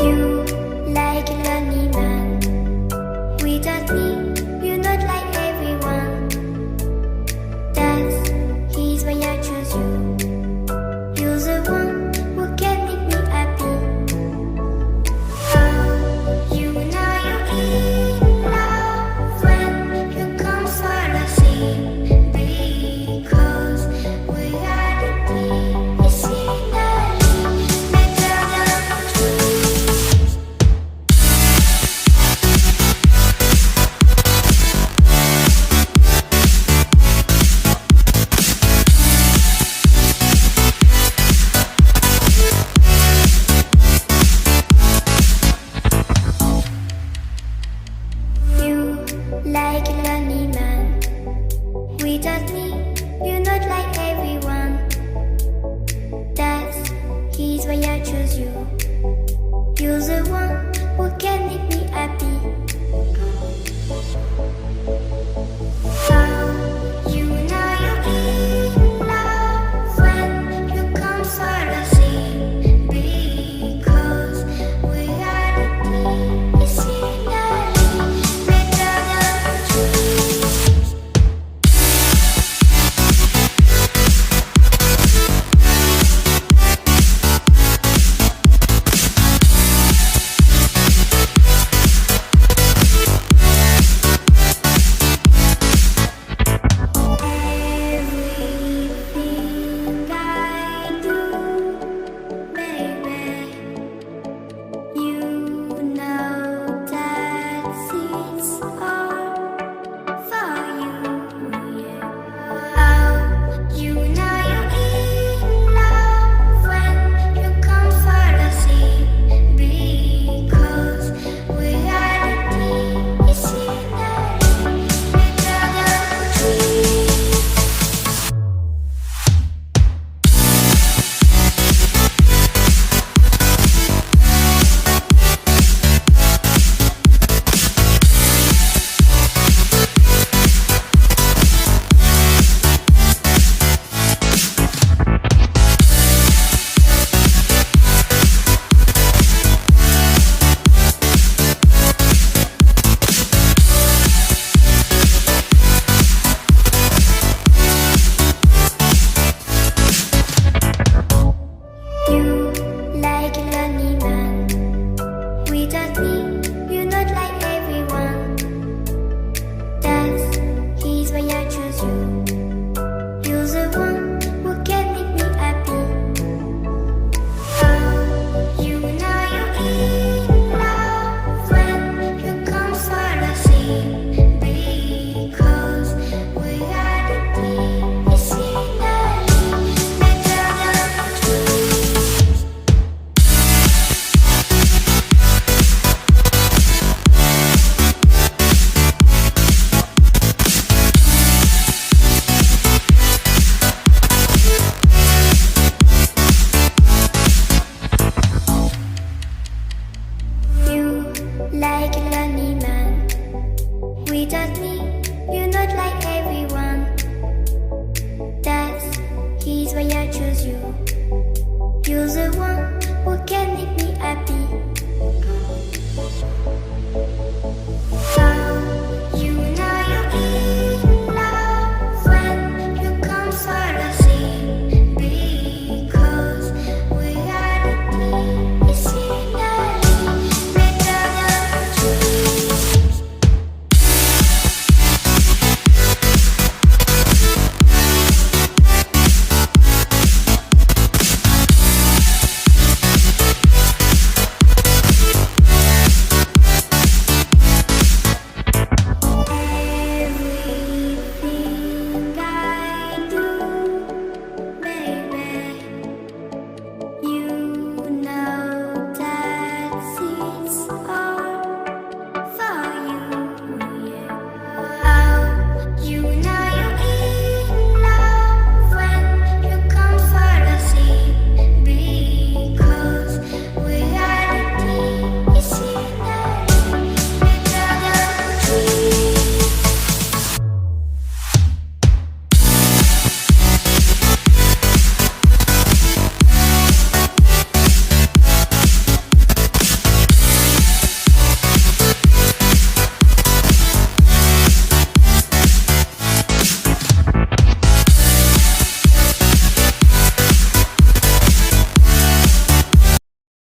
You like a lonely man. Without me, you're not like everyone. That's he's why I choose you. You're the one who can make me happy. Oh, you know you're in love when you come for the sea. Because we are the medicinally better than trees. You like a lonely man. Without me, you're not like everyone. That's he's why I choose you. You're the one who can make me happy. Oh, you know you're in love when you come for the sea. Because we are the medicinally better than trees. Everything I do, baby, you know that it's all for you, yeah. Oh, you know you're in love when you come for the sea. Because we are the medicinally better than trees. You like a lonely man. Without me, you're not like everyone. That's he's why I choose you. You're the one who can make me happy. Oh, you know you're in love when you come for the sea. Because we are the medicinally better than trees. You like a lonely man. Without me, you're not like everyone. That's he's why I choose you. You're the one who can make me